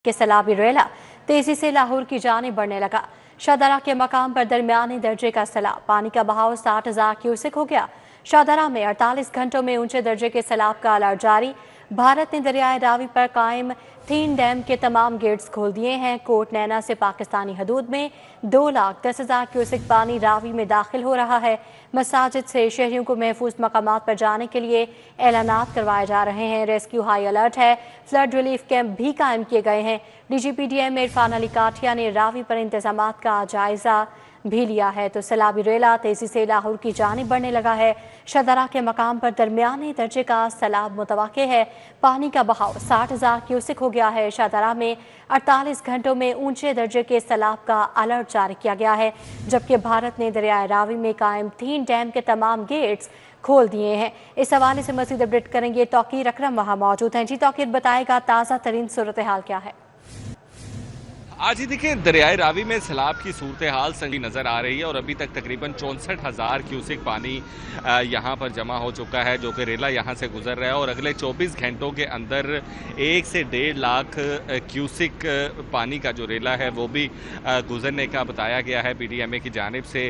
के सैलाबी रेला तेजी से लाहौर की जानिब बढ़ने लगा। शाहदरा के मकाम पर दरमियानी दर्जे का सैलाब, पानी का बहाव 60,000 क्यूसेक हो गया। शाहदरा में 48 घंटों में ऊंचे दर्जे के सैलाब का अलर्ट जारी। भारत ने दरियाए रावी पर कायम 3 डैम के तमाम गेट्स खोल दिए हैं। कोट नैना से पाकिस्तानी हदूद में 2,10,000 क्यूसेक पानी रावी में दाखिल हो रहा है। मसाजिद से शहरियों को महफूज मकामात पर जाने के लिए ऐलानात करवाए जा रहे हैं। रेस्क्यू हाई अलर्ट है। फ्लड रिलीफ कैंप भी कायम किए गए हैं। DGPDM इरफान अली काठिया ने रावी पर इंतजामात का जायजा भी लिया है। तो सैलाबी रेला तेजी से लाहौर की जानिब बढ़ने लगा है। शाहदरा के मकाम पर दरमियाने दर्जे का सैलाब मुतवक्के है। पानी का बहाव 60,000 क्यूसेक हो गया है। शाहदरा में 48 घंटों में ऊंचे दर्जे के सैलाब का अलर्ट जारी किया गया है, जबकि भारत ने दरियाए रावी में कायम 3 डैम के तमाम गेट्स खोल दिए हैं। इस हवाले से मजीद अपडेट करेंगे तौकीर अकरम, वहाँ मौजूद हैं। जी तौकीर, बताएगा ताज़ा तरीन सूरत हाल क्या है? आज ही देखिए दरियाए रावी में सैलाब की सूरत हाल संगीन नज़र आ रही है और अभी तक तकरीबन 64,000 क्यूसेक पानी यहाँ पर जमा हो चुका है, जो कि रेला यहाँ से गुजर रहा है और अगले 24 घंटों के अंदर 1 से 1.5 लाख क्यूसेक पानी का जो रेला है वो भी गुजरने का बताया गया है PDMA की जानिब से,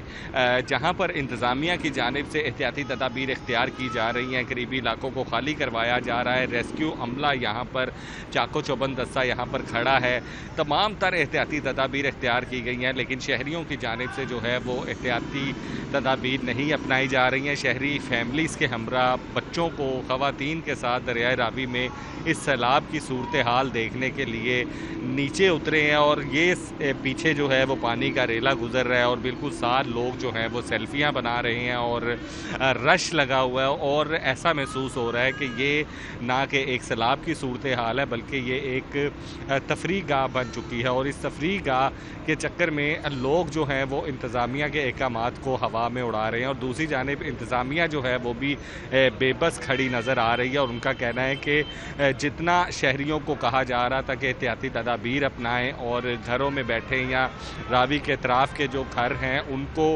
जहाँ पर इंतज़ामिया की जानिब से एहतियाती तदाबीर इख्तियार की जा रही हैं। करीबी इलाकों को खाली करवाया जा रहा है। रेस्क्यू अमला यहाँ पर चाको चौबंद दस्ता यहाँ पर खड़ा है। तमाम तर एहतियाती तदाबीर इख्तियार की गई हैं, लेकिन शहरियों की जानिब से जो है वो एहतियाती तदाबीर नहीं अपनाई जा रही हैं। शहरी फैमिलीज़ के हमरा बच्चों को, ख़वातीन के साथ दरियाए रावी में इस सैलाब की सूरत हाल देखने के लिए नीचे उतरे हैं और ये पीछे जो है वो पानी का रेला गुजर रहा है और बिल्कुल साथ लोग जो हैं वो सेल्फियाँ बना रहे हैं और रश लगा हुआ है और ऐसा महसूस हो रहा है कि ये ना कि एक सैलाब की सूरत हाल है, बल्कि ये एक तफरीह गाह बन चुकी है। और इस तफरीह गाह के चक्कर में लोग जो हैं वो इंतज़ामिया के अहकामात को हवा में उड़ा रहे हैं और दूसरी जानिब इंतज़ामिया जो है वो भी बेबस खड़ी नज़र आ रही है और उनका कहना है कि जितना शहरियों को कहा जा रहा था कि एहतियाती तदाबीर अपनाएं और घरों में बैठें या रावी के अतराफ़ के जो घर हैं उनको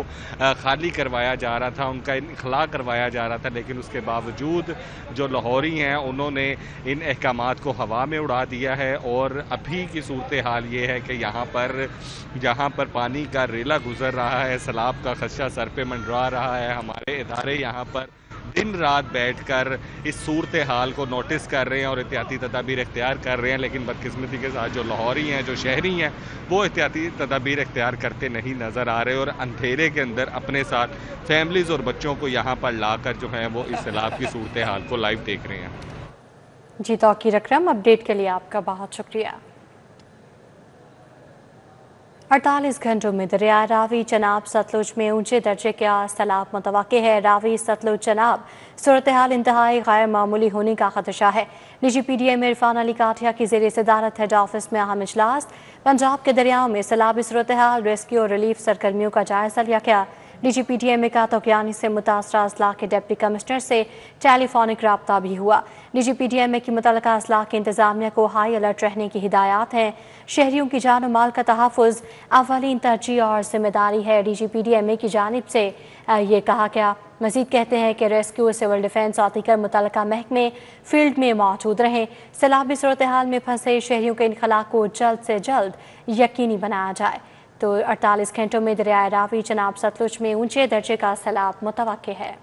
खाली करवाया जा रहा था, उनका इनखला करवाया जा रहा था, लेकिन उसके बावजूद जो लाहौरी हैं उन्होंने इन अहकामात को हवा में उड़ा दिया है। और अभी की सूरत हाल ये है कि यहाँ पर पानी का रेला गुजर रहा है, सैलाब का खदशा सर पे मंडरा रहा है। हमारे इदारे यहाँ पर दिन रात बैठकर इस सूरत हाल को नोटिस कर रहे हैं और एहतियाती तदाबीर इख्तियार कर रहे हैं, लेकिन बदकिस्मती के साथ जो लाहौरी हैं, जो शहरी हैं, वो एहतियाती तदाबीर इख्तियार करते नहीं नज़र आ रहे और अंधेरे के अंदर अपने साथ फैमिलीज़ और बच्चों को यहाँ पर लाकर जो है वो इस सैलाब की सूरत हाल को लाइव देख रहे हैं। जी तौकीर अकरम, अपडेट के लिए आपका बहुत शुक्रिया। 48 घंटों में दरिया रावी चनाब सतलुज में ऊंचे दर्जे का सैलाब मुतवक्के है। रावी सतलुज चनाब सूरत हाल इंतहाई गैर मामूली होने का खदशा है। DGPDM इरफान अली काठिया की ज़ेर सदारत हेड ऑफिस में अहम इजलास। पंजाब के दरियाओं में सैलाबी सूरत हाल, रेस्क्यू और रिलीफ सरगर्मियों का जायजा लिया गया। DGPDM का तोक्यानी से मुतासरा अजला के डिप्टी कमिश्नर से टेलीफोनिक रब्ता भी हुआ। DGPDM की मुतल्लिका अजला के इंतजामिया को हाई अलर्ट रहने की हिदायत हैं। शहरियों की जान और माल का तहफ़्फ़ुज़ अव्वलीन तरजीह और जिम्मेदारी है। DGPDM की जानिब से ये कहा गया। मज़ीद कहते हैं कि रेस्क्यू, सिविल डिफेंस और दीगर मुतल्लिका महकमे फील्ड में मौजूद रहें। सैलाबी सूरत हाल में फंसे शहरियों के इनखला को जल्द से जल्द यकीनी बनाया जाए। तो 48 घंटों में दरियाए रावी चनाब सतलुज में ऊंचे दर्जे का सैलाब मुतवक्के है।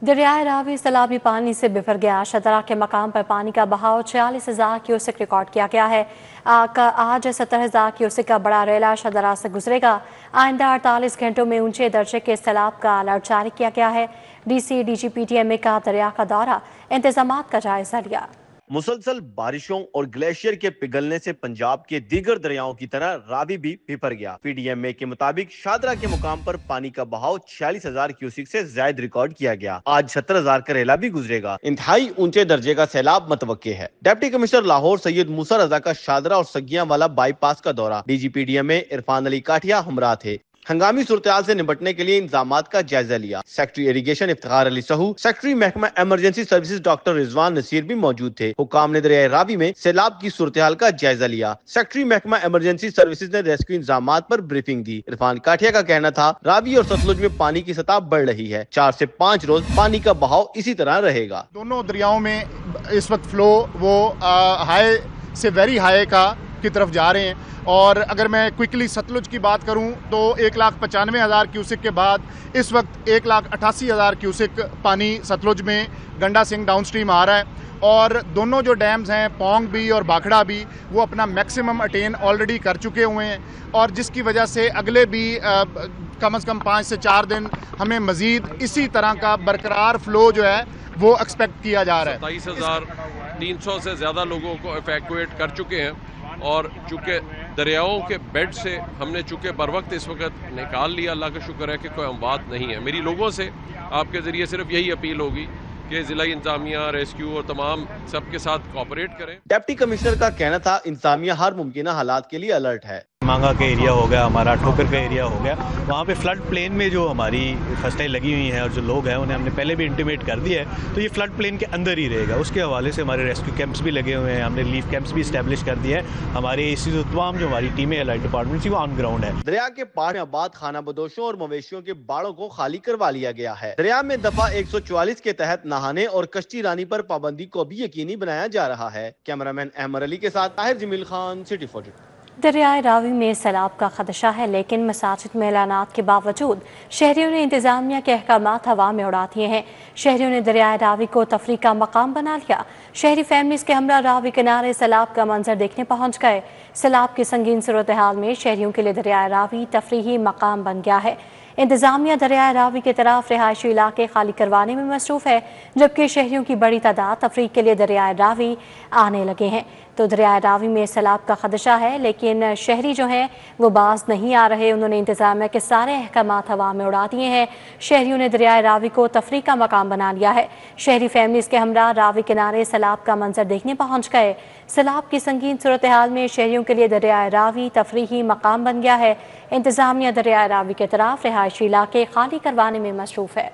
दरियाए रावी सैलाबी पानी से बिफर गया। शाहदरा के मकाम पर पानी का बहाव 46,000 क्यूसेक रिकॉर्ड किया गया है। आज 70,000 क्यूसेक का बड़ा रेला शाहदरा से गुजरेगा। आइंदा 48 घंटों में ऊंचे दर्जे के सैलाब का अलर्ट जारी किया गया है। DGPDM का दरिया का दौरा, इंतजामात का जायजा लिया। मुसलसल बारिशों और ग्लेशियर के पिघलने से पंजाब के दीगर दरियाओं की तरह रावी भी बिफर गया। PDMA के मुताबिक शाहदरा के मुकाम पर पानी का बहाव 46,000 क्यूसेक से ज्यादा रिकॉर्ड किया गया। आज 70,000 का रेला भी गुजरेगा। इंतहाई ऊंचे दर्जे का सैलाब मुतवक्के है। डिप्टी कमिश्नर लाहौर सैयद मूसा रजा का शाहदरा और सगियां वाला बाईपास का दौरा। DGPDM इरफान अली काठिया हमरा थे। हंगामी सूरत से निपटने के लिए इंतजामात का जायजा लिया। Secretary irrigation Iftikhar Ali Sahu, secretary महकमा emergency services doctor Rizwan Naseer भी मौजूद थे। हुकाम ने दरिया रावी में सैलाब की सूरत हाल का जायजा लिया। सेक्रेटरी महकमा इमरजेंसी सर्विसेज ने रेस्क्यू इंतजामात पर ब्रीफिंग दी। इरफान काठिया का कहना था, रावी और सतलुज में पानी की सतह बढ़ रही है। 4 से 5 रोज पानी का बहाव इसी तरह रहेगा। दोनों दरियाओं में اس وقت فلو وہ ہائی سے ویری ہائی کی طرف جا رہے ہیں. اور اگر میں کوئکلی ستلج کی بات کروں تو 1,95,000 کیوسک کے بعد اس وقت 1,88,000 کیوسک پانی ستلج میں گنڈا سنگھ ڈاؤن سٹریم آ رہا ہے. اور دونوں جو ڈیمز ہیں پونگ بھی اور بھاکھڑا بھی وہ اپنا میکسیمم اٹین آلریڈی کر چکے ہوئے ہیں, اور جس کی وجہ سے اگلے بھی کم از کم 5 سے 4 دن ہمیں مزید اسی طرح کا برقرار فلو جو ہے وہ ایکسپیکٹ کیا جا رہا ہے. 27,300 سے زیادہ لوگوں کو ایویکویٹ کر چکے ہیں, اور چونکہ دریاؤں کے بیڈ سے ہم نے چونکہ بر وقت اس وقت نکال لیا, اللہ کا شکر ہے کہ کوئی اموات نہیں ہے. میری لوگوں سے آپ کے ذریعے صرف یہی اپیل ہوگی کہ ضلع انتظامیہ, ریسکیو اور تمام سب کے ساتھ کوآپریٹ کریں. ڈپٹی کمشنر کا کہنا تھا انتظامیہ ہر ممکنہ حالات کے لیے الرٹ ہے. مانگا کا ایریا ہو گیا, ہمارا ٹھوکر کا ایریا ہو گیا, وہاں پہ فلڈ پلین میں جو ہماری فصلیں لگی ہوئی ہیں اور جو لوگ ہیں انہیں ہم نے پہلے بھی انٹیمیٹ کر دیا ہے, تو یہ فلڈ پلین کے اندر ہی رہے گا. اس کے حوالے سے ہمارے ریسکیو کیمپس بھی لگے ہوئے ہیں, ہم نے لیف کیمپس بھی اسٹیبلش کر دیا ہے. ہمارے اسی تمام جو ہماری ٹیمیں الرٹ ڈپارٹمنٹ کی وہ آن گراؤنڈ ہے. دریا کے پار میں آباد خانہ بدوشوں اور مویشیوں کے باڑوں کو خالی کروا لیا گیا ہے. دریا میں دفعہ 144 کے تحت نہانے اور کشتی رانی پر پابندی کو بھی یقینی بنایا جا رہا ہے. کیمرامین احمد علی کے ساتھ طاہر جمیل خان, سٹی 42. دریائے راوی میں سیلاب کا خدشہ ہے, لیکن مساجد میں اعلانات کے باوجود شہریوں نے انتظامیہ کے احکامات ہوا میں اڑا دیے ہیں. شہریوں نے دریائے راوی کو تفریح کا مقام بنا لیا. شہری فیملیز کے ہمراہ راوی کنارے سیلاب کا منظر دیکھنے پہنچ گئے. سیلاب کی سنگین صورتحال میں شہریوں کے لیے دریائے راوی تفریحی مقام بن گیا ہے. انتظامیہ دریائے راوی کی طرف رہائشی علاقے خالی کروانے میں مصروف ہے, جبکہ شہریوں کی بڑی تعداد تفریح کے لیے دریائے راوی آنے لگے ہیں. تو دریائے راوی میں سیلاب کا خدشہ ہے, لیکن شہری جو ہیں وہ باز نہیں آ رہے. انہوں نے انتظامیہ کے سارے احکامات ہوا میں اڑا دیے ہیں. شہریوں نے دریائے راوی کو تفریح کا مقام بنا لیا ہے. شہری فیملیز کے ہمراہ راوی کنارے سیلاب کا منظر دیکھنے پہنچ گئے. سیلاب کی سنگین صورتحال میں شہریوں کے لیے دریائے راوی تفریحی مقام بن گیا ہے. انتظامیہ دریائے راوی کی طرف رہائشی علاقے خالی کروانے میں مصروف ہے.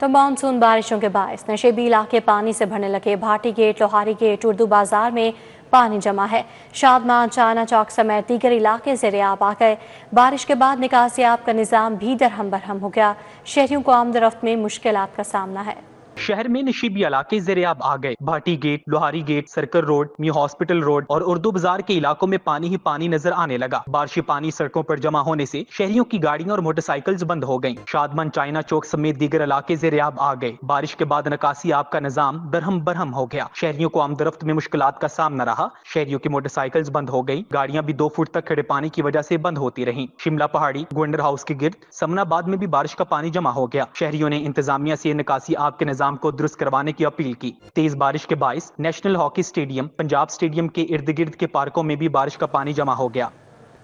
تو مانسون بارشوں کے باعث نشیبی علاقے پانی سے بھرنے لگے. بھاٹی گیٹ, لوہاری گیٹ, اردو بازار میں پانی جمع ہے. شادمان, چائنا چوک سمیت دیگر علاقے زیر آب آ گئے. بارش کے بعد نکاسی آب کا نظام بھی درہم برہم ہو گیا. شہریوں کو آمد و رفت میں مشکلات کا سامنا ہے. شہر میں نشیبی علاقے زیر آب آ گئے. Bhati gate, Lohari gate, circle road, new hospital road اور اردو بازار کے علاقوں میں پانی ہی پانی نظر آنے لگا. بارشی پانی سڑکوں پر جمع ہونے سے شہریوں کی گاڑیاں اور موٹر سائیکلز بند ہو گئیں. شادمان, چائنا چوک سمیت دیگر علاقے زیر آب آ گئے. بارش کے بعد نکاسی آب کا نظام درہم برہم ہو گیا. شہریوں کو آمد و رفت میں مشکلات کا سامنا رہا. شہریوں کی موٹر سائیکلز بند ہو گئی. گاڑیاں بھی 2 فٹ تک کھڑے پانی کی وجہ سے بند ہوتی رہیں. شملہ پہاڑی, گوئندر ہاؤس کے گرد, سمنا آباد میں بھی بارش کا پانی جمع ہو گیا. شہریوں نے انتظامیہ سے نکاسی آب کے نظام کو درست کروانے کی اپیل کی. تیز بارش کے باعث national hockey stadium, Punjab stadium کے ارد گرد کے پارکوں میں بھی بارش کا پانی جمع ہو گیا.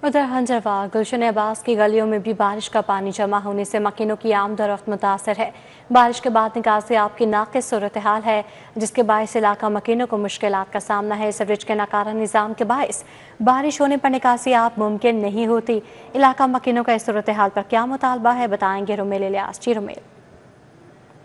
ادھر ہنجرواڑ, گلشن عباس کی گلیوں میں بھی بارش کا پانی جمع ہونے سے مکینوں کی آمد و رفت متاثر ہے. بارش کے بعد نکاسی آب کی ناقص صورتحال ہے, جس کے باعث علاقہ مکینوں کو مشکلات کا سامنا ہے. سیوریج کے ناکارہ نظام کے باعث بارش ہونے پر نکاسی آب ممکن نہیں ہوتی. علاقہ مکینوں کا اس صورتحال پر کیا مطالبہ ہے, بتائیں گے رومیل الیاس. جی رومیل.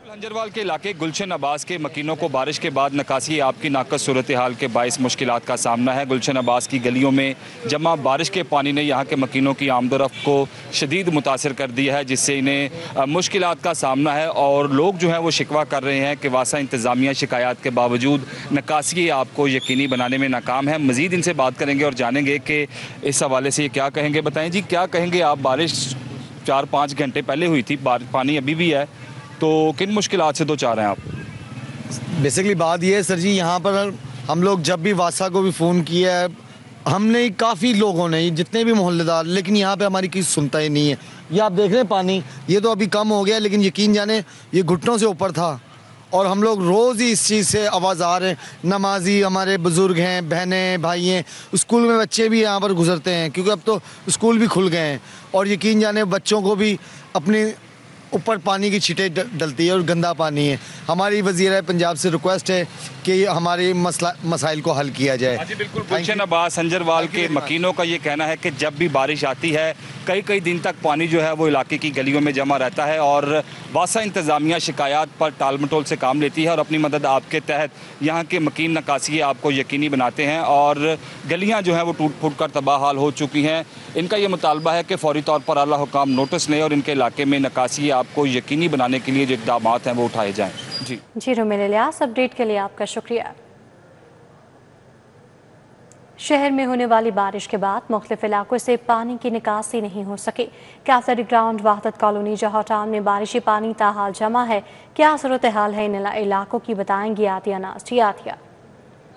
ہنجرواڑ کے علاقے گلشن عباس کے مکینوں کو بارش کے بعد نکاسی آب کی ناقص صورتحال کے باعث مشکلات کا سامنا ہے. گلشن عباس کی گلیوں میں جمع بارش کے پانی نے یہاں کے مکینوں کی آمد و رفت کو شدید متاثر کر دیا ہے, جس سے انہیں مشکلات کا سامنا ہے. اور لوگ جو ہیں وہ شکوہ کر رہے ہیں کہ واسطہ انتظامیہ شکایات کے باوجود نکاسی آب کو یقینی بنانے میں ناکام ہے. مزید ان سے بات کریں گے اور جانیں گے کہ اس حوالے سے یہ کیا کہیں گے. بتائیں جی, کیا کہیں گے آپ؟ بارش 4-5 گھنٹے پہلے ہوئی تھی, پانی ابھی بھی ہے, تو کن مشکلات سے دوچار ہیں آپ؟ بیسکلی بات یہ ہے سر جی, یہاں پر ہم لوگ جب بھی واسا کو بھی فون کیا ہے, ہم نے کافی لوگوں نے, جتنے بھی محلے دار, لیکن یہاں پہ ہماری کسی سنتا ہی نہیں ہے. یہ آپ دیکھ رہے ہیں پانی, یہ تو ابھی کم ہو گیا, لیکن یقین جانے یہ گھٹنوں سے اوپر تھا. اور ہم لوگ روز ہی اس چیز سے آواز آ رہے ہیں. نمازی ہمارے بزرگ ہیں, بہنیں, بھائی ہیں, اسکول میں بچے بھی یہاں پر گزرتے ہیں, کیونکہ اب تو اسکول بھی کھل گئے ہیں. اور یقین جانے بچوں کو بھی اپنے اوپر پانی کی چھٹیں ڈلتی ہے اور گندا پانی ہے. ہماری وزیر پنجاب سے ریکویسٹ ہے کہ ہمارے مسائل کو حل کیا جائے. جی بالکل. گلشن عباس ہنجرواڑ کے مکینوں کا یہ کہنا ہے کہ جب بھی بارش آتی ہے کئی دن تک پانی جو ہے وہ علاقے کی گلیوں میں جمع رہتا ہے, اور واسا انتظامیہ شکایات پر ٹال مٹول سے کام لیتی ہے اور اپنی مدد آپ کے تحت یہاں کے مکین نکاسی آپ کو یقینی بناتے ہیں. اور گلیاں جو ہیں وہ ٹوٹ پھوٹ کر تباہ حال ہو چکی ہیں. ان کا یہ مطالبہ ہے کہ فوری طور پر اعلیٰ حکام نوٹس لیں اور ان کے علاقے میں نکاسی آپ کو یقینی بنانے کے لیے جو اقدامات ہیں وہ اٹھائے جائیں. जी रुमिल इलियास, अपडेट के लिए आपका शुक्रिया। शहर में होने वाली बारिश के बाद मुख्तलिफ इलाकों से पानी की निकासी नहीं हो सकी। कैथरी ग्राउंड वाहदत कॉलोनी जौहर टाउन में बारिशी पानी ताहाल जमा है। क्या सूरत हाल है इन इलाकों की, बताएंगी आतिया नाज। जी आतिया।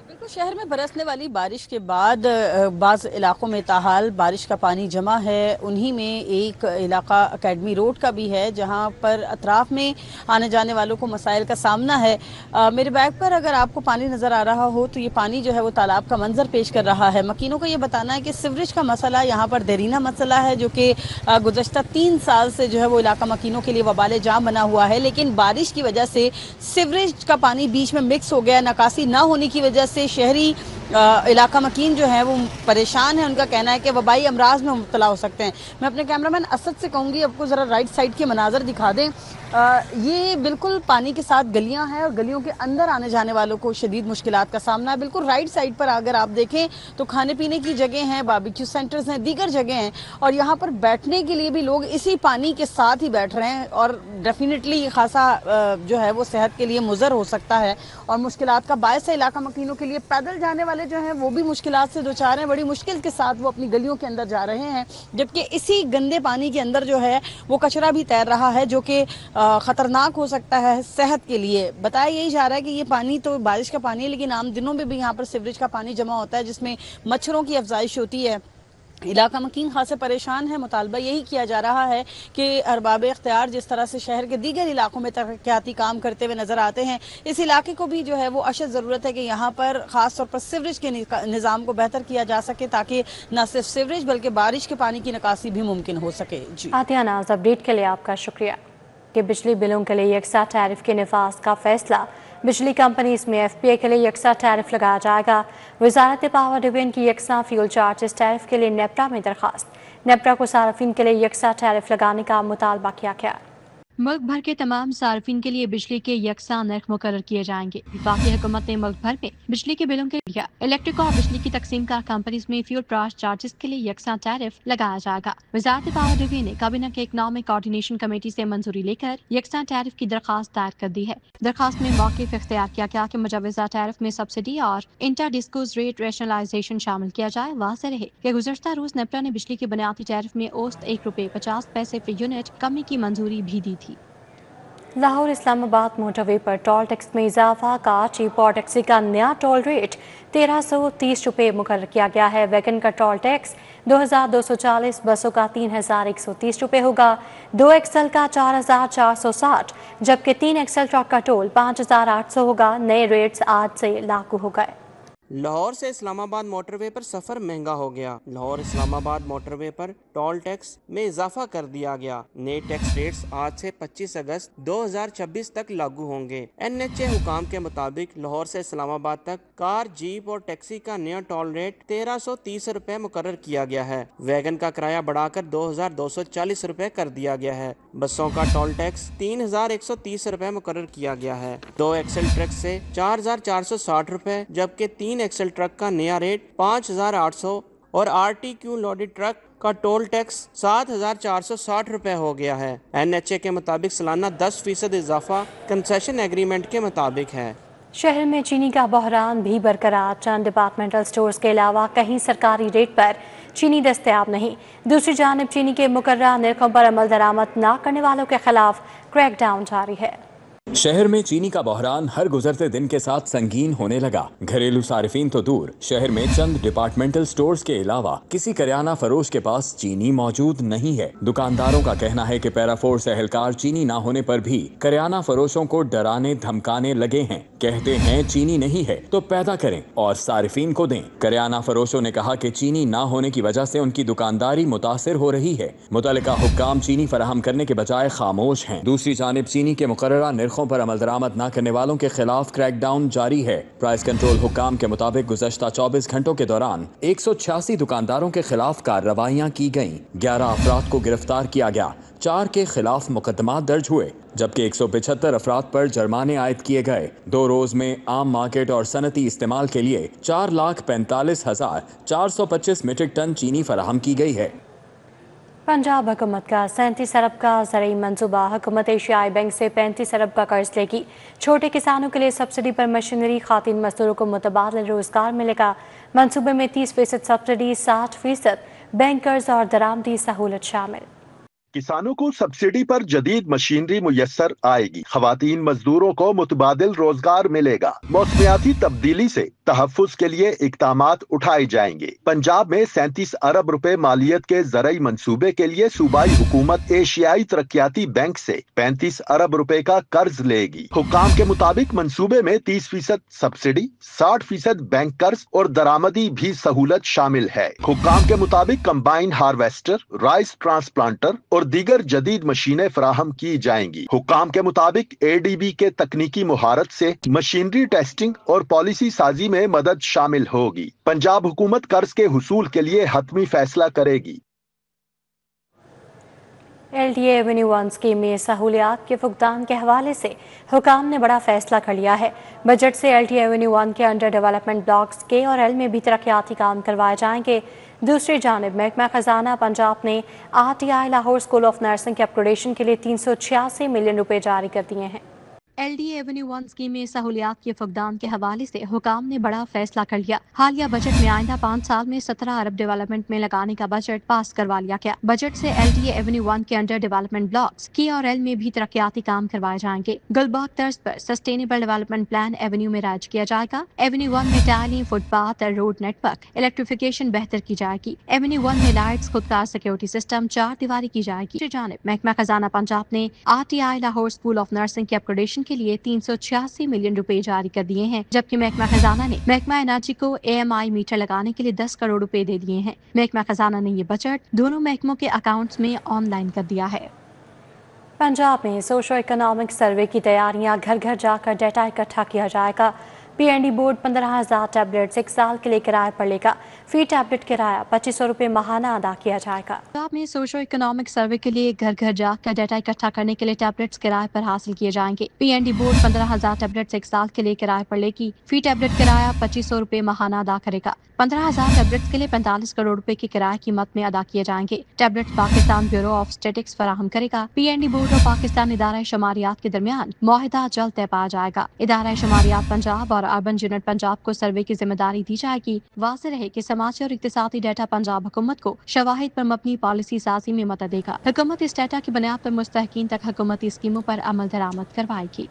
बिल्कुल, शहर में बरसने वाली बारिश के बाद बाज़ इलाकों में ताहाल बारिश का पानी जमा है। उन्हीं में एक इलाका अकेडमी रोड का भी है जहां पर अतराफ में आने जाने वालों को मसाइल का सामना है। मेरे बैग पर अगर आपको पानी नज़र आ रहा हो तो ये पानी जो है वो तालाब का मंजर पेश कर रहा है। मकीनों का ये बताना है कि सीवरेज का मसला यहाँ पर देरीना मसला है, जो कि गुज़श्ता 3 साल से जो है वो इलाका मकीनों के लिए वबाले जाम बना हुआ है। लेकिन बारिश की वजह से सीवरेज का पानी बीच में मिक्स हो गया। निकासी ना होने की वजह से शहरी इलाका मकीन जो है वो परेशान है। उनका कहना है कि वबाई अमराज में मुब्तला हो सकते हैं। मैं अपने कैमरामैन असद से कहूँगी आपको ज़रा राइट साइड के मनाजर दिखा दें। ये बिल्कुल पानी के साथ गलियां हैं और गलियों के अंदर आने जाने वालों को शदीद मुश्किलात का सामना है। बिल्कुल राइट साइड पर अगर आप देखें तो खाने पीने की जगह हैं, बारबेक्यू सेंटर्स हैं, दीगर जगह हैं और यहाँ पर बैठने के लिए भी लोग इसी पानी के साथ ही बैठ रहे हैं और डेफिनेटली ये खासा जो है वो सेहत के लिए मुज़र हो सकता है और मुश्किलात का बायस है। इलाका मकीनों के लिए पैदल जाने वाले जो हैं वो भी मुश्किलात से दोचार हैं। बड़ी मुश्किल के साथ वो अपनी गलियों के अंदर जा रहे हैं, जबकि इसी गंदे पानी के अंदर जो है वो कचरा भी तैर रहा है जो कि ख़तरनाक हो सकता है सेहत के लिए। बताया यही जा रहा है कि ये पानी तो बारिश का पानी है, लेकिन आम दिनों में भी यहाँ पर सीवरेज का पानी जमा होता है जिसमें मच्छरों की अफजाइश होती है। इलाका मकीन खासे परेशान है। मुतालबा यही किया जा रहा है कि अरबाब इख्तियार जिस तरह से शहर के दीगर इलाकों में तरक्याती काम करते हुए नजर आते हैं, इस इलाके को भी जो है वो अशद ज़रूरत है कि यहाँ पर ख़ास तौर पर सीवरेज के निज़ाम को बेहतर किया जा सके ताकि न सिर्फ सीवरेज बल्कि बारिश के पानी की निकासी भी मुमकिन हो सके। जी आतिया नाज, अपडेट के लिए आपका शुक्रिया। कि बिजली बिलों के लिए यकसा टैरिफ के निफाज का फैसला। बिजली कंपनीज में FPA के लिए यकसा टैरिफ लगाया जाएगा। वजारत पावर डिवीजन की यकसा फ्यूल चार्जेस टैरिफ के लिए नेपरा में दरखास्त। नेपरा को सार्फिन के लिए यकसा टैरिफ लगाने का मुतालबा किया गया। मुल्क भर के तमाम सार्फिन के लिए बिजली के यकसा नर्ख मुकर्रर किए जाएंगे। वफाकी हुकूमत ने मुल्क भर में बिजली के बिलों के लिए इलेक्ट्रिक और बिजली की तकसीम कार कंपनीज में फ्यूल प्राइस चार्जेस के लिए यकसा टैरिफ लगाया जाएगा। वजारत पावर डिवीजन ने काबीना के इकनॉमिक कोऑर्डिनेशन कमेटी से मंजूरी लेकर यकसा टैरिफ की दरखास्त दायर कर दी है। दरखास्त में मौक़िफ़ इख्तियार किया गया कि मुजवज़ा टैरिफ में सब्सिडी और इंटर डिस्कोज रेट रेशनलाइजेशन शामिल किया जाए। वाज़ेह रहे कि गुज़श्ता रोज नेपरा ने बिजली के बुनियादी टैरिफ में औसत ₹1.50 फी यूनिट कमी की मंजूरी भी दी थी। लाहौर इस्लामाबाद मोटरवे पर टोल टैक्स में इजाफा का चीप और टैक्सी का नया टोल रेट ₹1330 मुकर्रर किया गया है। वैगन का टोल टैक्स 2240, बसों का ₹3130 होगा। 2 एक्सल का 4460, जबकि 3 एक्सल ट्रक का टोल 5800 होगा। नए रेट्स आज से लागू हो गए। लाहौर से इस्लामाबाद मोटरवे पर सफ़र महंगा हो गया। लाहौर इस्लामाबाद मोटरवे पर टोल टैक्स में इजाफा कर दिया गया। नए टैक्स रेट्स आज से 25 अगस्त 2026 तक लागू होंगे। NHA हुकाम के मुताबिक लाहौर से इस्लामाबाद तक कार, जीप और टैक्सी का नया टोल रेट ₹1330 मुकर्रर किया गया है। वैगन का किराया बढ़ाकर ₹2240 कर दिया गया है। बसों का टोल टैक्स ₹3130 मुकर्रर किया गया है। 2 एक्सल ट्रक से ₹4460, जबकि 3 एक्सल ट्रक का नया रेट 5800 और RTQ लोडेड ट्रक का टोल टैक्स ₹7460 हो गया है। NHA के मुताबिक सालाना 10% इजाफा कंसेशन एग्रीमेंट के मुताबिक है। शहर में चीनी का बहरान भी बरकरार। चंद डिपार्टमेंटल स्टोर्स के अलावा कहीं सरकारी रेट पर चीनी दस्तयाब नहीं। दूसरी जानिब चीनी के मुकर्रर निर्खों पर अमल दरामद न करने वालों के खिलाफ क्रैकडाउन जारी है। शहर में चीनी का बहरान हर गुजरते दिन के साथ संगीन होने लगा। घरेलू सारिफीन तो दूर, शहर में चंद डिपार्टमेंटल स्टोर्स के अलावा किसी करियाना फरोश के पास चीनी मौजूद नहीं है। दुकानदारों का कहना है कि पैराफोर्स एहलकार चीनी ना होने पर भी करियाना फरोशों को डराने धमकाने लगे हैं। कहते हैं चीनी नहीं है तो पैदा करें और सारिफीन को दें। करियाना फरोशों ने कहा कि चीनी ना होने की वजह से उनकी दुकानदारी मुतासिर हो रही है। मुतल्लिका हुक्काम चीनी फराहम करने के बजाय खामोश हैं। दूसरी जानिब चीनी के मुकर्ररा निर्खों पर अमल दरामद न करने वालों के खिलाफ क्रैकडाउन जारी है। प्राइस कंट्रोल हुक्काम के मुताबिक गुज़श्ता 24 घंटों के दौरान 186 दुकानदारों के खिलाफ कार्रवाइयां की गईं। 11 अफराद को गिरफ्तार किया गया। 4 के खिलाफ मुकदमा दर्ज हुए, जबकि 175 अफराद पर जुर्माने आयद किए गए। 2 रोज में आम मार्केट और सनती इस्तेमाल के लिए 4,45,425 मीट्रिक टन चीनी फराहम की गई है। पंजाब हुकूमत का 37 अरब का ज़रूरी मंसूबा। हुकूमत एशियाई बैंक से 35 अरब का कर्ज लेगी। छोटे किसानों के लिए सब्सिडी पर मशीनरी, खातिन मजदूरों को मुतबादिल रोजगार मिलेगा। मंसूबे में 30% सब्सिडी, 60% बैंक कर्ज और दरामदी सहूलत शामिल। किसानों को सब्सिडी पर जदीद मशीनरी मुयस्सर आएगी। खवातीन मजदूरों को मुतबादिल रोजगार मिलेगा। मौसमियाती तब्दीली से तहफ़्फ़ुज़ के लिए इक़दामात उठाए जाएंगे। पंजाब में 37 अरब रुपए मालियत के ज़रई मंसूबे के लिए सूबाई हुकूमत एशियाई तरक्याती बैंक से 35 अरब रुपए का कर्ज लेगी। हुक्काम के मुताबिक मंसूबे में 30% सब्सिडी, 60% बैंक कर्ज और दरामदी भी सहूलत शामिल है। हुक्काम के मुताबिक कंबाइन हार्वेस्टर, राइस ट्रांसप्लांटर और दीगर जदीद मशीनें फराहम की जाएंगी। हुक्काम के मुताबिक ADB के तकनीकी मुहारत से मशीनरी टेस्टिंग और पॉलिसी साजी में मदद शामिल होगी। पंजाब हुकूमत कर्ज के हुसूल के लिए हतमी फैसला करेगी। LDA एवेन्यू 1 स्कीम में सहूलियात के फुकदान के हवाले से हुकाम ने बड़ा फैसला कर लिया है। बजट से LDA एवेन्यू 1 के अंडर डेवलपमेंट ब्लॉक्स K और L में भी तरक्याती काम करवाए जाएंगे। दूसरी जानिब महकमा खजाना पंजाब ने RTI Lahore school of nursing के अपग्रेडेशन के लिए 386 मिलियन रुपए जारी कर दिए हैं। LDA एवेन्यू 1 स्कीम में सहूलियात के फुकदान के हवाले से हुकाम ने बड़ा फैसला कर लिया। हालिया बजट में आइंदा 5 साल में 17 अरब डेवलपमेंट में लगाने का बजट पास करवा लिया गया। बजट से LDA एवेन्यू 1 के अंडर डेवलपमेंट ब्लॉक्स K और L में भी तरक्याती काम करवाए जाएंगे। गुलबर्ग तर्ज पर सस्टेनेबल डेवलपमेंट प्लान एवेन्यू में राइज किया जाएगा। एवेन्यू 1 में टाइलिंग, फुटपाथ और रोड नेटवर्क, इलेक्ट्रिफिकेशन बेहतर की जाएगी। एवेन्यू 1 में लाइट्स, खुदकार सिक्योरिटी सिस्टम, 4 दीवारी की जाएगी। दूसरी जानिब महकमा खजाना पंजाब ने RTI Lahore school of nursing के अपग्रेडेशन के लिए 386 मिलियन रुपए जारी कर दिए हैं, जबकि महकमा खजाना ने महकमा एनर्जी को AMI मीटर लगाने के लिए 10 करोड़ रुपए दे दिए हैं। महकमा खजाना ने ये बजट दोनों महकमों के अकाउंट्स में ऑनलाइन कर दिया है। पंजाब में सोशो इकोनॉमिक सर्वे की तैयारियां, घर घर जाकर डाटा इकट्ठा किया जाएगा। PND बोर्ड 15,000 टैबलेट्स 1 साल के लिए किराए पर लेगा। फी टैबलेट किराया 2500 रुपए माहाना अदा किया जाएगा। पंजाब में सोशो इकोनॉमिक सर्वे के लिए घर घर जाकर डाटा इकट्ठा करने के लिए टैबलेट्स किराए पर हासिल किए जाएंगे। PND बोर्ड 15,000 टैबलेट्स 1 साल के लिए किराए पर लेगी। फी टैबलेट किराया 2500 रुपए माहाना अदा करेगा। 15,000 टैबलेट्स के लिए 45 करोड़ रुपए की किराए कीमत में अदा किए जाएंगे। Tablets Pakistan bureau of statistics फराहम करेगा। PND बोर्ड और पाकिस्तान इदारा शुमारियात के दरमियान मुआहिदा जल्द तय पाया जाएगा। इदारा शुमारियात पंजाब और अर्बन यूनिट पंजाब को सर्वे की जिम्मेदारी दी जाएगी। वाज़ेह रहे कि समाजी और इक्तिसादी डाटा पंजाब हुकूमत को शवाहिद पर मबनी पॉलिसी साजी में मदद देगा। हुकूमत इस डाटा की बुनियाद पर मुस्तहकीन तक हुकूमती स्कीमों पर अमल दरामद करवाएगी।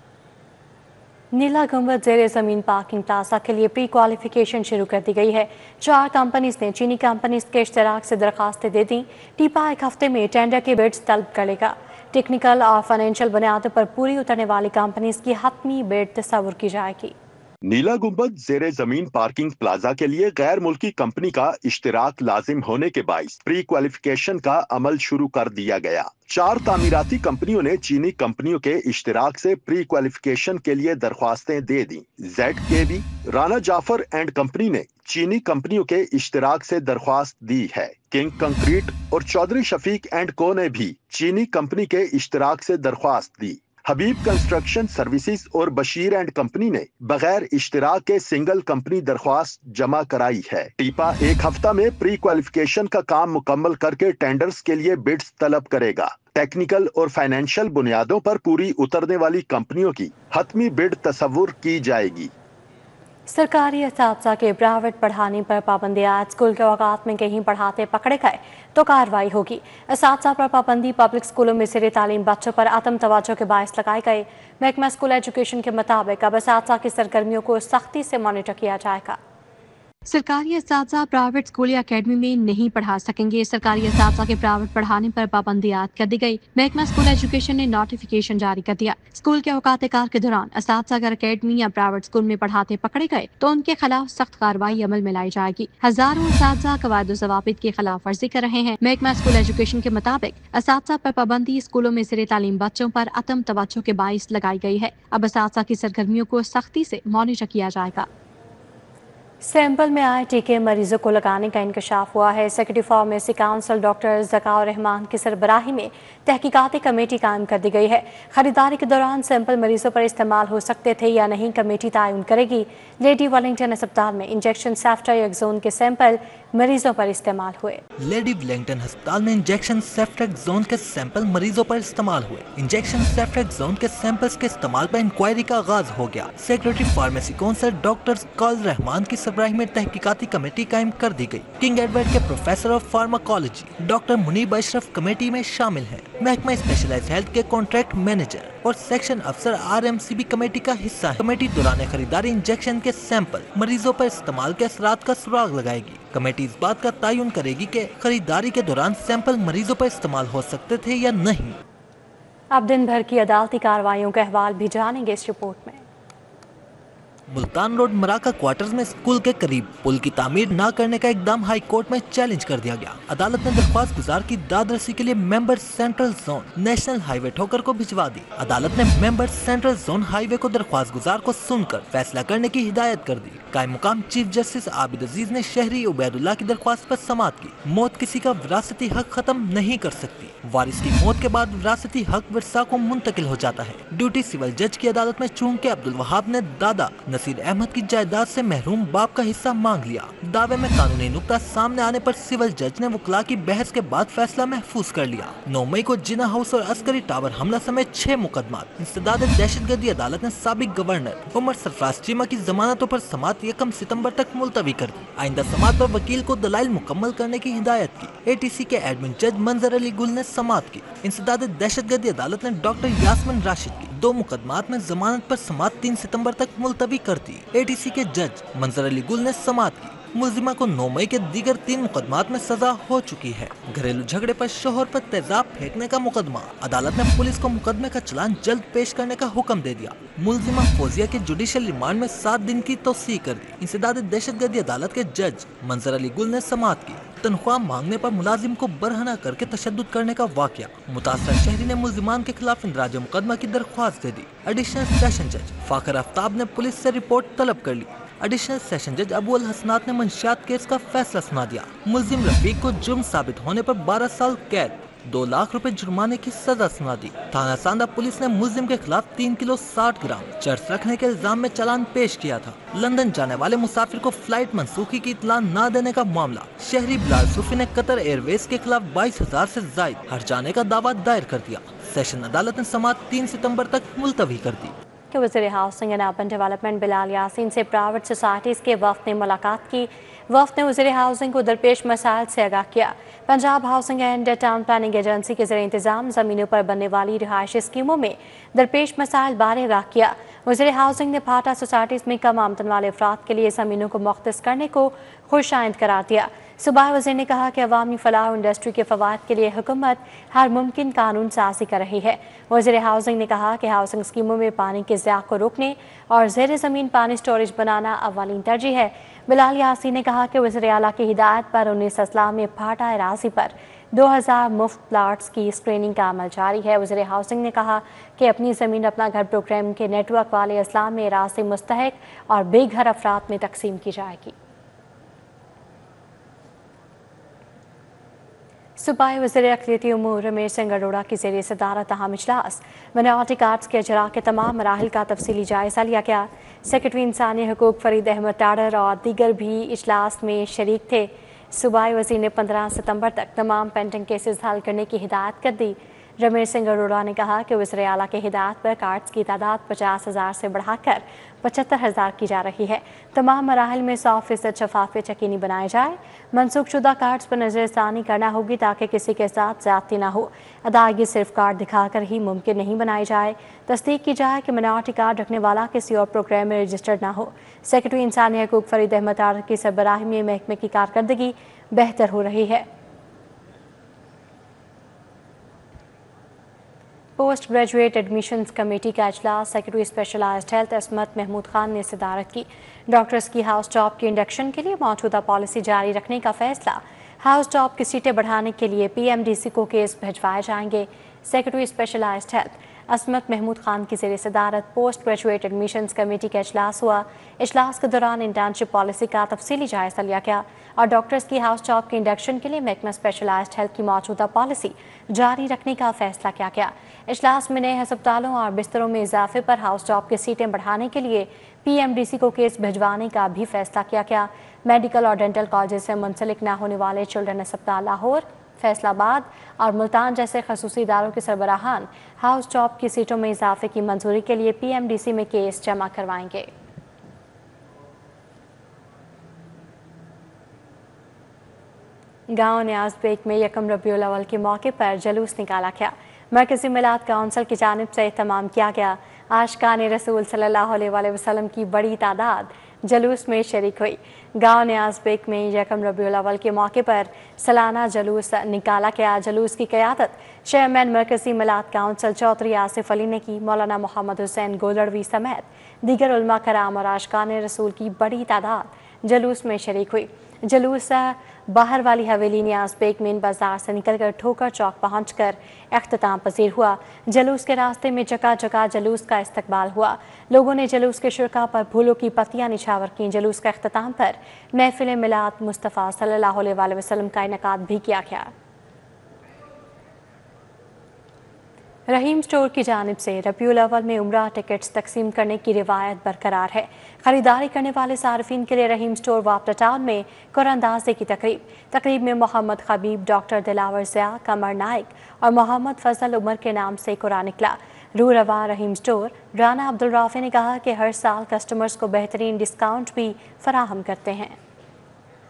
नीला गुंबद ज़ेरे ज़मीन पार्किंग प्लाजा के लिए प्री क्वालिफिकेशन शुरू कर दी गई है। 4 कंपनीज ने चीनी कंपनीज के इश्तराक से दरखास्तें दे दी। टीपा 1 हफ्ते में टेंडर के बिड्स तलब करेगा। टेक्निकल और फाइनेंशियल बुनियादों पर पूरी उतरने वाली कंपनीज की हतमी बिड तस्वुर की जाएगी। नीला गुंबद ज़ेरे जमीन पार्किंग प्लाजा के लिए गैर मुल्की कंपनी का इश्तिराक लाजिम होने के बाइस प्री क्वालिफिकेशन का अमल शुरू कर दिया गया। 4 तामीराती कंपनियों ने चीनी कंपनियों के इश्तिराक से प्री क्वालिफिकेशन के लिए दरख्वास्तें दे दी। ZKB, Rana Jafar and company ने चीनी कंपनियों के इश्तिराक से दरख्वास्त दी है। किंग कंक्रीट और चौधरी शफीक एंड को ने भी चीनी कंपनी के इश्तिराक से दरख्वास्त दी। हबीब कंस्ट्रक्शन सर्विसेज और बशीर एंड कंपनी ने बगैर इश्तिराक के सिंगल कंपनी दरख्वास्त जमा कराई है। टीपा 1 हफ्ता में प्री क्वालिफिकेशन का काम मुकम्मल करके टेंडर्स के लिए बिड्स तलब करेगा। टेक्निकल और फाइनेंशियल बुनियादों पर पूरी उतरने वाली कंपनियों की हतमी बिड तस्वुर की जाएगी। सरकारी असातिज़ा के प्राइवेट पढ़ाने पर पाबंदी आयत। स्कूल के औकात में कहीं पढ़ाते पकड़े गए तो कार्रवाई होगी। असातिज़ा पर पाबंदी पब्लिक स्कूलों में ज़ेरे तालीम बच्चों पर अदम तवज्जो के बायस लगाए गए। महकमा स्कूल एजुकेशन के मुताबिक अब असातिज़ा की सरगर्मियों को सख्ती से मॉनिटर किया जाएगा। सरकारी असातिज़ा प्राइवेट स्कूल या अकेडमी में नहीं पढ़ा सकेंगे। सरकारी असातिज़ा के प्राइवेट पढ़ाने पर पाबंदी आयद कर दी गई। महकमा स्कूल एजुकेशन ने नोटिफिकेशन जारी कर दिया। स्कूल के औकात कार के दौरान असातिज़ा अगर अकेडमी या प्राइवेट स्कूल में पढ़ाते पकड़े गए तो उनके खिलाफ सख्त कार्रवाई अमल में लाई जाएगी। हजारों असातिज़ा कवायद और ज़वाबित की खिलाफ वर्जी कर रहे हैं। महकमा स्कूल एजुकेशन के मुताबिक असातिज़ा पर पाबंदी स्कूलों में ज़ेरे तालीम बच्चों पर अदम तवज्जो के बायस लगाई गई है। अब असातिज़ा की सरगर्मियों को सख्ती से मॉनिटर किया जाएगा। सैंपल में आए टीके मरीजों को लगाने का इंकशाफ हुआ है। Secretary pharmacy council doctor Zakaur Rehman की सरबराही में तहकीकाती कमेटी कायम कर दी गई है। खरीदारी के दौरान सैंपल मरीजों पर इस्तेमाल हो सकते थे या नहीं, कमेटी तयन करेगी। लेडी वेलिंगटन अस्पताल में इंजेक्शन सेफ्ट्रेक्सोन के सैंपल मरीजों पर इस्तेमाल हुए। लेडी वेलिंगटन अस्पताल में इंजेक्शन सेफ्ट्रेक्सोन के सैंपल मरीजों पर इस्तेमाल हुए। इंजेक्शन सेफ्ट्रेक्सोन के सैंपल्स के इस्तेमाल पर इंक्वायरी का आगाज हो गया। Secretary pharmacy council doctor Zakaur Rehman की सरबराही में तहकीकाती कमेटी कायम कर दी गई। किंग एडवर्ड के professor of pharmacology doctor Munib Ashraf committee में शामिल हैं। महकमा स्पेशलाइज्ड हेल्थ के कॉन्ट्रैक्ट मैनेजर और सेक्शन अफसर RMCB कमेटी का हिस्सा है। कमेटी दौरान खरीदारी इंजेक्शन के सैंपल मरीजों पर इस्तेमाल के असरात का सुराग लगाएगी। कमेटी इस बात का तयन करेगी कि खरीदारी के दौरान सैंपल मरीजों पर इस्तेमाल हो सकते थे या नहीं। अब दिन भर की अदालती कार्रवाइयों का अहवाल भी जानेंगे इस रिपोर्ट में। मुल्तान रोड मराका क्वार्टर्स में स्कूल के करीब पुल की तामीर न करने का इकदाम हाई कोर्ट में चैलेंज कर दिया गया। अदालत ने दरख्वास्त गुजार की दादरसी के लिए member central zone national highway ठोकर को भिजवा दी। अदालत ने मेंबर सेंट्रल जोन हाईवे को दरख्वास्त गुजार को सुनकर फैसला करने की हिदायत कर दी। कायम मुकाम चीफ जस्टिस आबिद अजीज ने शहरी उबैदुल्ला की दरख्वास्त पर समाअत की। मौत किसी का विरासती हक खत्म नहीं कर सकती। वारिस की मौत के बाद विरासती हक विरसा को मुंतकिल हो जाता है। ड्यूटी सिविल जज की अदालत में चूंकि अब्दुल वहाब ने दादा नसीर अहमद की जायदाद से महरूम बाप का हिस्सा मांग लिया। दावे में कानूनी नुक्ता सामने आने पर सिविल जज ने वकला की बहस के बाद फैसला महफूज कर लिया। 9 मई को जिना हाउस और अस्करी टावर हमला समेत 6 मुकदमात इंसदाद दहशतगर्दी अदालत ने साबिक गवर्नर उमर सरफराज चीमा की जमानतों पर समाअत 1 सितंबर तक मुलतवी कर दी। आइंदा समाअत पर वकील को दलाइल मुकम्मल करने की हिदायत की। ATC के एडमिन जज मंजर अली गुल ने समाअत की। इंसदाद दहशतगर्दी अदालत ने डॉक्टर यास्मिन राशिद की 2 मुकदमात में जमानत पर समाअत 3 सितंबर तक मुलतवी कर दी। ATC के जज मंजर अली गुल ने समाअत की। मुलजिमा को 9 मई के दीगर 3 मुकदमात में सजा हो चुकी है। घरेलू झगड़े पर शोहर पर तेजाब फेंकने का मुकदमा, अदालत ने पुलिस को मुकदमे का चलान जल्द पेश करने का हुक्म दे दिया। मुलजिमा फौजिया के जुडिशियल रिमांड में 7 दिन की तौसीह कर दी। इंसदाद दहशतगर्दी अदालत के जज मंजर अली गुल ने समाअत की। तनख्वाह मांगने पर मुलाजिम को बरहना करके तशद्दुद करने का वाकया, मुतासरा शहरी ने मुलजिमान के खिलाफ इंदराज मुकदमा की दरख्वास्त दे दी। एडिशनल सेशन जज फाखर आफ्ताब ने पुलिस से रिपोर्ट तलब कर ली। एडिशनल सेशन जज अबू अल हसनात ने मंशियात केस का फैसला सुना दिया। मुलजिम रफीक को जुर्म साबित होने पर 12 साल कैद 2 लाख रुपए जुर्माने की सजा सुना दी। थाना सांदा पुलिस ने मुलजिम के खिलाफ 3 किलो 60 ग्राम चरस रखने के इल्जाम में चालान पेश किया था। लंदन जाने वाले मुसाफिर को फ्लाइट मंसूखी की इतला न देने का मामला, शहरी बिलाल सूफी ने कतर एयरवेज के खिलाफ 22,000 से जायद हर्जाने का दावा दायर कर दिया। सेशन अदालत ने समाअत 3 सितंबर तक मुलतवी कर दी। वज़ीर housing and urban development Bilal Yasin से प्राइवेट सोसाइटीज़ के वफ़द ने मुलाकात की। वफ़द ने वज़ीर हाउसिंग को दरपेश मसाइल से आगाह किया। Punjab housing and town planning agency के ज़रिए इंतज़ाम ज़मीनों पर बनने वाली रिहायशी स्कीमों में दरपेश मसाइल बारे आगाह किया। वज़ीर हाउसिंग ने फाटा सोसाइटीज़ में कम आमदन वाले अफराद के लिए ज़मीनों को मुख्तस करने को खुशाइंद करार दिया। सूबाई वज़ीर ने कहा कि अवामी फलाह और इंडस्ट्री के फ़वाद के लिए हुकूमत हर मुमकिन कानून साज़ी कर रही है। वज़ीर हाउसिंग ने कहा कि हाउसिंग स्कीमों में पानी के ज़िया को रोकने और ज़ेर ज़मीन पानी स्टोरेज बनाना अव्वलीन तरजीह है। बिलाल यासीन ने कहा कि वज़ीर आला की हिदायत पर 19 अजला में फाटा अराज़ी पर 2000 मुफ्त प्लाट्स की स्क्रीनिंग का अमल जारी है। वज़ीर हाउसिंग ने कहा कि अपनी ज़मीन अपना घर प्रोग्राम के नेटवर्क वाले अजला में अराज़ी मुस्तहिक और बेघर अफराद में तकसीम की जाएगी। सूबाई वज़ीर अक़लियती उमूर रमेश सिंह अरोड़ा की ज़रिए सदारत अहम इजलास मिनॉरिटी कार्ड्स के अजरा के तमाम मराहिल का तफसीली जायज़ा लिया गया। सेक्रेटरी इंसानी हकूक़ फरीद अहमद टाडर और दीगर भी इजलास में शरीक थे। सूबाई वज़ीर ने 15 सितंबर तक तमाम पेंडिंग केसेस हल करने की हिदायत कर दी। रमेश सिंह अरोड़ा ने कहा कि वज़ीर आला की हिदायत पर कार्ड्स की तादाद 50,000 से बढ़ाकर 75,000 की जा रही है। तमाम मराहिल में 100% शफाफियत यकीनी बनाए जाए। मनसूख शुदा कार्ड्स पर नज़रसानी करना होगी ताकि किसी के साथ ज़्यादती ना हो। अदायगी सिर्फ कार्ड दिखाकर ही मुमकिन नहीं बनाई जाए। तस्दीक की जाए कि मिनॉरिटी कार्ड रखने वाला किसी और प्रोग्राम में रजिस्टर्ड ना हो। सेक्रेटरी इंसानी हकूक़ फरीद अहमद टाडर की सरबराही में महकमे की कारकर्दगी बेहतर हो रही है। पोस्ट ग्रेजुएट एडमिशन्स कमेटी का इजलास सेक्रेटरी स्पेशलाइज्ड हेल्थ असमत महमूद खान ने सदारत की। डॉक्टर्स की हाउस टॉप के इंडक्शन के लिए मौजूदा पॉलिसी जारी रखने का फैसला। हाउस टॉप की सीटें बढ़ाने के लिए PMDC को केस भिजवाए जाएंगे। सेक्रेटरी स्पेशलाइज्ड हेल्थ عصمت محمود خان کی زیر صدارت پوسٹ گریجویٹ ایڈمیشنز کمیٹی کا اجلاس ہوا۔ اجلاس کے دوران انٹرنشپ پالیسی کا تفصیلی جائزہ لیا گیا اور ڈاکٹرز کی ہاؤس جاب کے انڈکشن کے لیے محکمہ اسپیشلائزڈ ہیلتھ کی موجودہ پالیسی جاری رکھنے کا فیصلہ کیا گیا۔ اجلاس میں نئے ہسپتالوں اور بستروں میں اضافے پر ہاؤس جاب کی سیٹیں بڑھانے کے لیے PMDC کو کیس بھجوانے کا بھی فیصلہ کیا گیا۔ میڈیکل اور ڈینٹل کالجز سے منسلک نہ ہونے والے چلڈرن ہسپتال لاہور، فیصل آباد اور ملتان جیسے خصوصی اداروں کے سربراہان ہاؤس جاب کی سیٹوں میں اضافے کی منظوری کے لیے PMDC میں کیس جمع کروائیں گے۔ گاؤں نیاز بیگ میں یکم ربیع الاول کے موقع پر جلوس نکالا گیا۔ مرکزی میلاد کونسل کی جانب سے اہتمام کیا گیا۔ عاشقان رسول صلی اللہ علیہ وسلم کی بڑی تعداد جلوس میں شریک ہوئی۔ گاؤں نیاز بیگ میں یکم ربیع الاول کے موقع پر سالانہ جلوس نکالا گیا۔ جلوس کی قیادت چیئرمین مرکزی میلاد کونسل چودھری آصف علی نے کی۔ مولانا محمد حسین گولڑوی سمیت دیگر علماء کرام اور عاشقان رسول کی بڑی تعداد جلوس میں شریک ہوئی۔ جلوس باہر والی حویلی نیاز بیگ مین بازار سے نکل کر ٹھوکر چوک پہنچ کر اختتام پذیر ہوا۔ جلوس کے راستے میں جگہ جگہ جلوس کا استقبال ہوا۔ لوگوں نے جلوس کے شرکا پر پھولوں کی پتیاں نچھاور کیں۔ جلوس کا اختتام پر محفل میلاد مصطفیٰ صلی اللہ علیہ وسلم کا انعقاد بھی کیا گیا۔ رحیم اسٹور کی جانب سے ربیع الاول میں عمرہ ٹکٹس تقسیم کرنے کی روایت برقرار ہے۔ خریداری کرنے والے صارفین کے لیے رحیم اسٹور واپڈا ٹاؤن میں قرآن اندازی کی تقریب میں محمد خبیب، ڈاکٹر دلاور ضیاء، قمر نائک اور محمد فضل عمر کے نام سے قرآن نکلا۔ روح رواں رحیم اسٹور رانا عبدالرافع نے کہا کہ ہر سال کسٹمرز کو بہترین ڈسکاؤنٹ بھی فراہم کرتے ہیں۔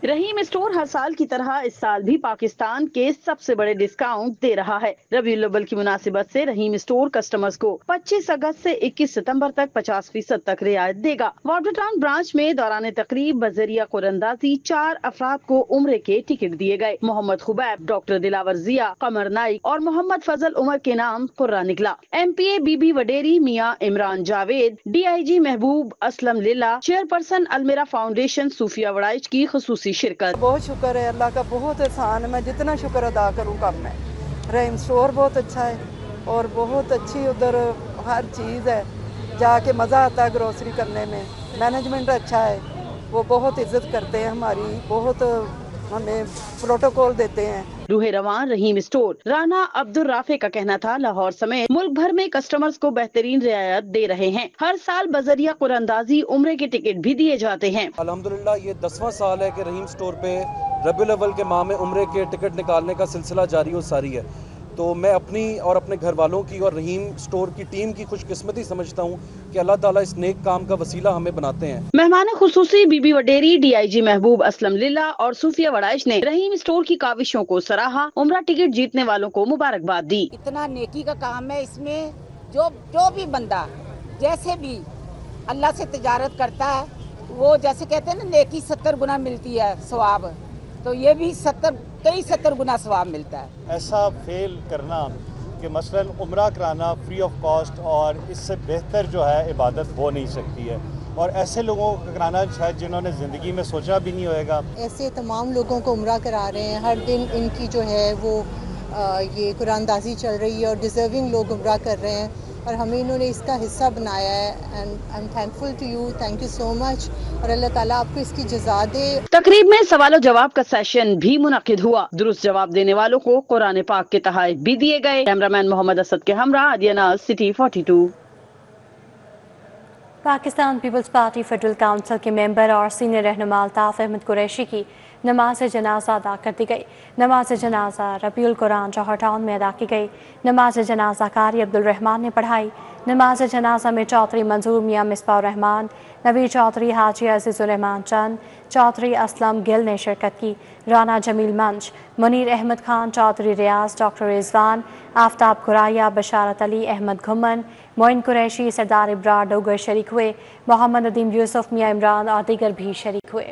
رحیم اسٹور ہر سال کی طرح اس سال بھی پاکستان کے سب سے بڑے ڈسکاؤنٹ دے رہا ہے۔ ربیع الاول کی مناسبت سے رحیم اسٹور کسٹمرز کو 25 اگست سے 21 ستمبر تک 50% تک رعایت دے گا۔ واپڈا ٹاؤن برانچ میں دوران تقریب بذریعہ قرآن اندازی 4 افراد کو عمرے کے ٹکٹ دیے گئے۔ محمد خبیب، ڈاکٹر دلاور ضیاء، قمر نائک اور محمد فضل عمر کے نام قرآن نکلا۔ MPA بی بی وڈیری میاں عمران جاوید، DIG محبوب اسلم لیلا، چیئرپرسن المیرا فاؤنڈیشن صوفیہ وڑائچ کی خصوصی شرکت۔ بہت شکر ہے، اللہ کا بہت احسان ہے، میں جتنا شکر ادا کروں کم ہے۔ رحیم اسٹور بہت اچھا ہے اور بہت اچھی ادھر ہر چیز ہے، جا کے مزہ آتا ہے گروسری کرنے میں۔ مینجمنٹ اچھا ہے، وہ بہت عزت کرتے ہیں ہماری، بہت ہمیں پروٹوکول دیتے ہیں۔ روح رواں رحیم اسٹور رانا عبدالرافع کا کہنا تھا لاہور سمیت ملک بھر میں کسٹمرز کو بہترین رعایت دے رہے ہیں۔ ہر سال بذریعہ قرآن اندازی عمرے کے ٹکٹ بھی دیے جاتے ہیں۔ الحمدللہ یہ 10واں سال ہے کہ رحیم اسٹور پہ ربیع الاول کے ماہ میں عمرے کے ٹکٹ نکالنے کا سلسلہ جاری و ساری ہے۔ تو میں اپنی اور اپنے گھر والوں کی اور رحیم اسٹور کی ٹیم کی خوش قسمتی سمجھتا ہوں کہ اللہ تعالیٰ اس نیک کام کا وسیلہ ہمیں بناتے ہیں۔ مہمان خصوصی بی بی وڈیری، DIG محبوب اسلم لیلا اور صوفیہ وڑائچ نے رحیم اسٹور کی کاوشوں کو سراہا۔ عمرہ ٹکٹ جیتنے والوں کو مبارکباد دی۔ اتنا نیکی کا کام ہے اس میں، جو بھی بندہ جیسے بھی اللہ سے تجارت کرتا ہے، وہ جیسے کہتے ہیں نا نیکی 70 گنا ملتی ہے ثواب، تو یہ بھی 70 گنا ثواب ملتا ہے۔ ایسا فیل کرنا کہ مثلا عمرہ کرانا فری آف کاسٹ، اور اس سے بہتر جو ہے عبادت ہو نہیں سکتی ہے، اور ایسے لوگوں کو کرانا شاید جنہوں نے زندگی میں سوچا بھی نہیں ہوئے گا۔ ایسے تمام لوگوں کو عمرہ کرا رہے ہیں، ہر دن ان کی جو ہے وہ یہ قرآن اندازی چل رہی ہے اور ڈیزرونگ لوگ عمرہ کر رہے ہیں، اور ہمیں انہوں نے اس کا حصہ بنایا ہے، and I am thankful to you, thank you so much, اور اللہ تعالیٰ آپ کو اس کی جزا دے۔ تقریب میں سوال و جواب کا سیشن بھی منعقد ہوا۔ درست جواب دینے والوں کو قرآن پاک کے تحائف بھی دیے گئے۔ کیمرامین محمد اسد کے ہمراہ Adiya Naz, city 42۔ Pakistan peoples party federal council کے ممبر اور سینئر رہنما الطاف احمد قریشی کی نماز جنازہ ادا کر دی گئی۔ نماز جنازہ ربیع القرآن جوہر ٹاؤن میں ادا کی گئی۔ نماز جنازہ قاری عبدالرحمان نے پڑھائی۔ نماز جنازہ میں چودھری منظور میاں مصباح الرحمان، نوید چودھری، حاجی عزیز الرحمان چند، چودھری اسلم گل نے شرکت کی۔ رانا جمیل منچ، منیر احمد خان، چودھری ریاض، ڈاکٹر رضوان، آفتاب قرائیہ، بشارت علی، احمد گھمن، معین قریشی، سردار ابرار ڈوگر شریک ہوئے۔ محمد ندیم یوسف، میاں عمران اور دیگر بھی شریک ہوئے۔